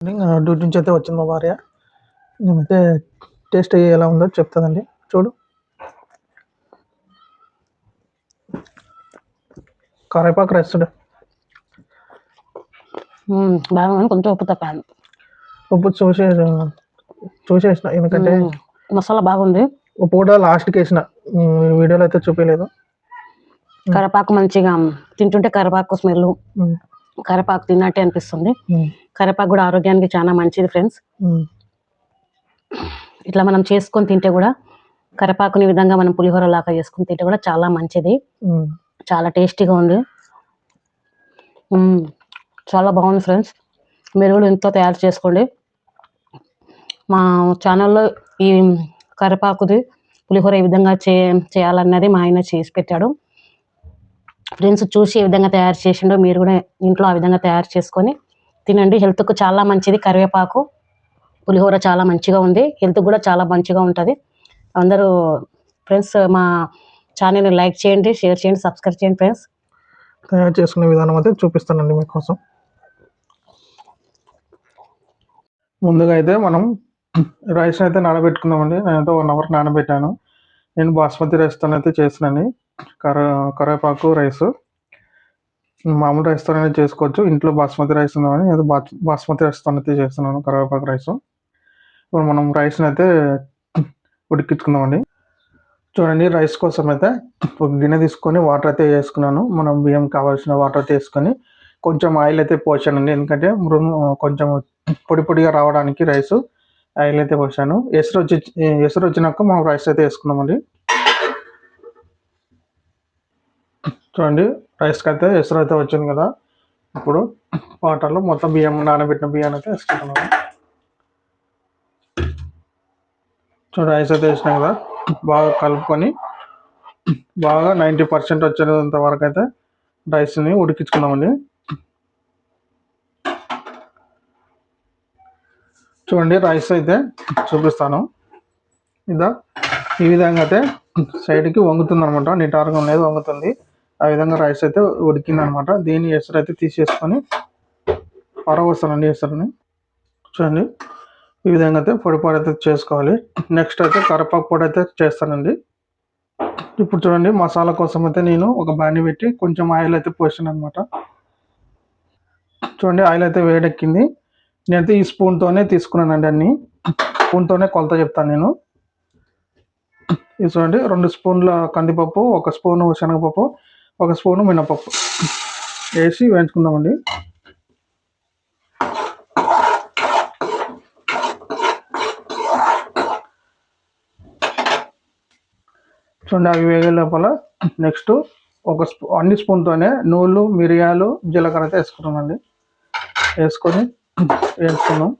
Duty నుంచి అయితే వచ్చింది మా భార్య. మేమైతే టేస్ట్ ఎలా ఉందో చెప్తుందండి. చూడు, కరివేపాకు రైస్ చూడు. బాగుంది. కొంచెం ఉప్పు తప్పాను. ఉప్పు చూసేసిన ఎందుకంటే మసాలా బాగుంది. ఉప్పు కూడా లాస్ట్కి వేసిన, వీడియోలో అయితే చూపించలేదు. కరివేపాకు మంచిగా తింటుంటే కరివేపాకు స్మెల్, కరివేపాకు తిన్నట్టే అనిపిస్తుంది. కరివేపాకు కూడా ఆరోగ్యానికి చాలా మంచిది ఫ్రెండ్స్. ఇట్లా మనం చేసుకొని తింటే కూడా కరివేపాకుని విధంగా మనం పులిహోర లాగా చేసుకుని తింటే కూడా చాలా మంచిది. చాలా టేస్టీగా ఉంది. చాలా బాగుంది ఫ్రెండ్స్. మీరు కూడా ఇంట్లో తయారు చేసుకోండి. మా ఛానల్లో ఈ కరివేపాకుది పులిహోర ఏ విధంగా చేయాలన్నది మా ఆయన చేసి పెట్టాడు ఫ్రెండ్స్. చూసి ఏ విధంగా తయారు చేసిండో మీరు కూడా ఇంట్లో ఆ విధంగా తయారు చేసుకొని తినండి. హెల్త్కు చాలా మంచిది. కరివేపాకు పులిహోర చాలా మంచిగా ఉంది. హెల్త్ కూడా చాలా మంచిగా ఉంటుంది. అందరూ ఫ్రెండ్స్ మా ఛానల్ని లైక్ చేయండి, షేర్ చేయండి, సబ్స్క్రైబ్ చేయండి ఫ్రెండ్స్. తయారు చేసుకునే విధానం అయితే చూపిస్తానండి మీకోసం. ముందుగా అయితే మనం రైస్ అయితే నానబెట్టుకుందామండి. నేనైతే 1 అవర్ నానబెట్టాను. నేను బాస్మతి రైస్తో అయితే చేసినాను. కరివేపాకు రైస్ మామూలు రైస్తో చేసుకోవచ్చు. ఇంట్లో బాస్మతి రైస్ ఉందని ఏదో బాస్మతి రైస్తో అయితే చేస్తున్నాను కరివేపాకు రైస్. ఇప్పుడు మనం రైస్ని అయితే ఉడికించుకుందామండి. చూడండి, రైస్ కోసం అయితే ఒక గిన్నె తీసుకొని వాటర్ అయితే వేసుకున్నాను. మనం బియ్యం కావాల్సిన వాటర్ అయితే వేసుకొని కొంచెం ఆయిల్ అయితే పోసానండి. ఎందుకంటే కొంచెం పొడి పొడిగా రావడానికి రైస్ ఆయిల్ అయితే పోసాను. ఎసురు వచ్చినాక మనం రైస్ అయితే వేసుకున్నామండి. చూడండి, రైస్కి అయితే ఎసురు అయితే వచ్చింది కదా. ఇప్పుడు వాటర్లో మొత్తం బియ్యం, నానబెట్టిన బియ్యాన్ని అయితే వేసుకుంటున్నాము. చూడండి, రైస్ అయితే వేసినా కదా, బాగా కలుపుకొని బాగా 90% వచ్చేంత వరకు అయితే రైస్ని ఉడికించుకుందామండి. చూడండి, రైస్ అయితే చూపిస్తాను. ఈ విధంగా అయితే సైడ్కి వంగుతుంది అనమాట. నిటారుగా అనేది వంగుతుంది. ఆ విధంగా రైస్ అయితే ఉడికింది అనమాట. దీన్ని ఎసురు అయితే తీసేసుకొని పరవస్తానండి ఎసురుని. చూడండి, ఈ విధంగా అయితే పొడి అయితే చేసుకోవాలి. నెక్స్ట్ అయితే కరివేపాకు పొడి అయితే చేస్తానండి. ఇప్పుడు చూడండి, మసాలా కోసం అయితే నేను ఒక బాండి పెట్టి కొంచెం ఆయిల్ అయితే పోసాను అనమాట. చూడండి, ఆయిల్ అయితే వేడెక్కింది. నేనైతే ఈ స్పూన్తోనే తీసుకున్నానండి. అన్ని స్పూన్తోనే కొలత చెప్తాను నేను. ఇది చూడండి, 2 స్పూన్ల కందిపప్పు, 1 స్పూను శనగపప్పు, 1 స్పూను మినపప్పు వేసి వేయించుకుందామండి. చూడండి, అవి వేగే లోపల నెక్స్ట్ అన్ని స్పూన్తోనే నూనెలు, మిరియాలు, జీలకర్ర అయితే వేసుకున్నామండి. వేసుకొని వేసుకున్నాం.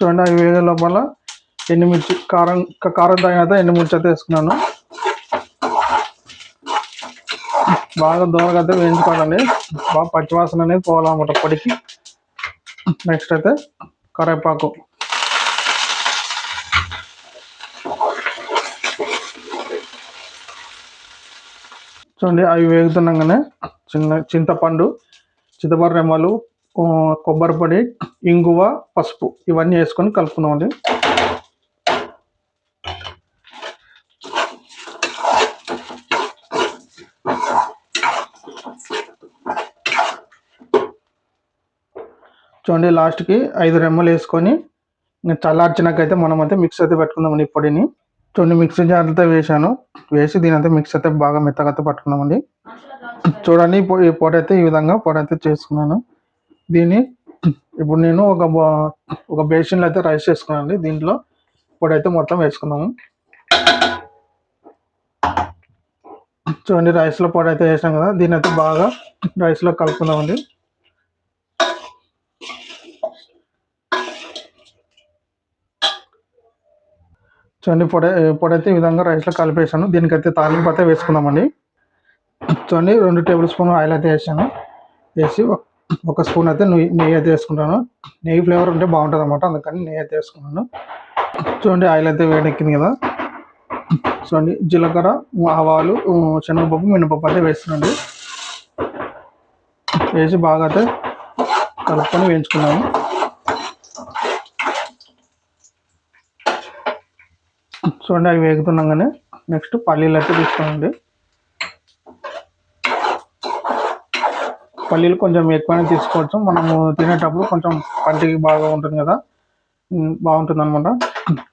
చూడండి, అవి వేగే లోపల ఎండుమిర్చి, కారం తగినంత ఎండుమిర్చి అయితే వేసుకున్నాను. బాగా దూరంగా అయితే వేయించుకోవాలండి. బాగా పచ్చివాసన అనేది పోవాలన్నమాట పొడికి. నెక్స్ట్ అయితే కరివేపాకు, చూడండి, అవి వేగుతున్నాగానే చింతపండు రెమ్మలు, కొబ్బరి పొడి, ఇంగువ, పసుపు ఇవన్నీ వేసుకొని కలుపుకుందామండి. చూడండి, లాస్ట్కి 5 రెమ్మలు వేసుకొని చల్లార్చినాకైతే మనం అయితే మిక్స్ అయితే పెట్టుకుందామండి ఈ పొడిని. చూడండి, మిక్సీ జార్లతో వేసి దీని అయితే మిక్స్ అయితే బాగా మెత్తగా అయితే పట్టుకున్నామండి. చూడండి, ఈ పొడి అయితే ఈ విధంగా పొడి అయితే చేసుకున్నాను. దీన్ని ఇప్పుడు నేను ఒక బేసిన్లో అయితే రైస్ వేసుకున్నానండి. దీంట్లో పొడి అయితే మొత్తం వేసుకున్నాము. చూడండి, రైస్లో పొడి అయితే వేసాం కదా, దీన్ని అయితే బాగా రైస్లో కలుపుకుందామండి. చూడండి, పొడి అయితే ఈ విధంగా రైస్లో కలిపేసాను. దీనికైతే తాలింపు అయితే వేసుకుందామండి. చూడండి, 2 టేబుల్ స్పూన్ ఆయిల్ అయితే వేసాను. వేసి 1 స్పూన్ అయితే నెయ్యి అయితే వేసుకుంటాను. నెయ్యి ఫ్లేవర్ ఉంటే బాగుంటుంది అనమాట, అందుకని నెయ్యి అయితే వేసుకున్నాను. చూడండి, ఆయిల్ అయితే వేడెక్కింది కదా. చూడండి జీలకర్ర, ఆవాలు, శనగపప్పు, మినపప్పు అయితే వేస్తున్నాండి. వేసి బాగా అయితే కలుపుకొని వేయించుకున్నాము. చూడండి అవి వేగుతున్నాగానే నెక్స్ట్ పల్లీలు అయితే తీసుకోండి. పల్లీలు కొంచెం ఎక్కువనే తీసుకోవచ్చు, మనము తినేటప్పుడు కొంచెం పంటికి బాగా ఉంటుంది కదా, బాగుంటుంది అనమాట.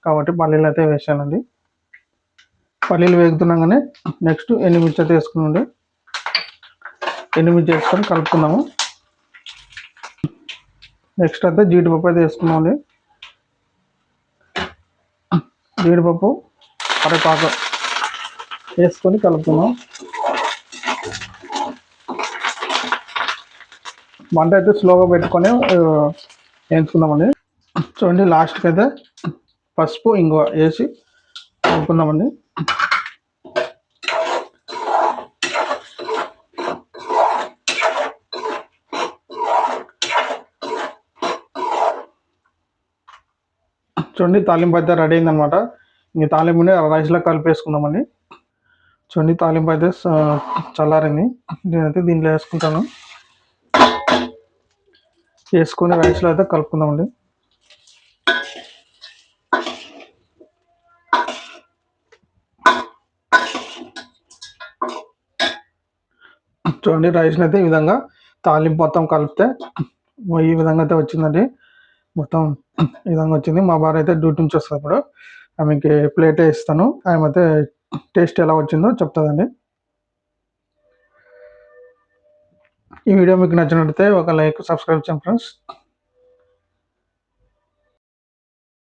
కాబట్టి పల్లీలు అయితే వేసానండి. పల్లీలు వేగుతున్నాగానే నెక్స్ట్ ఎండుమిర్చి అయితే వేసుకున్నాండి. ఎండుమిర్చి వేసుకొని కలుపుకున్నాము. నెక్స్ట్ అయితే జీడిపప్పు అయితే వేసుకున్నామండి. జీడిపప్పు, కరివేపాకు వేసుకొని కలుపుకున్నాం. మంట అయితే స్లోగా పెట్టుకొని వేయించుకుందామండి. చూడండి లాస్ట్కి అయితే పసుపు, ఇంగువ వేసి కలుపుకుందామండి. చూడండి తాలింపు అయితే రెడీ అయిందనమాట. ఇంక తాలింపుని రైస్లో కలిపేసుకుందామండి. చూడండి తాలింపు అయితే చల్లారింది. నేనైతే దీంట్లో వేసుకుంటాను. వేసుకొని రైస్లో అయితే కలుపుకుందామండి. చూడండి రైస్ని అయితే ఈ విధంగా తాలింపు మొత్తం కలిపితే ఈ విధంగా అయితే వచ్చిందండి. మొత్తం ఈ విధంగా వచ్చింది. మా భార్య అయితే డ్యూటీ నుంచి వస్తుంది. ఇప్పుడు ఆమెకి ప్లేట్ ఇస్తాను, ఆమె అయితే టేస్ట్ ఎలా వచ్చిందో చెప్తుందండి. ఈ వీడియో మీకు నచ్చినట్లయితే ఒక లైక్, సబ్స్క్రైబ్ చేయండి ఫ్రెండ్స్.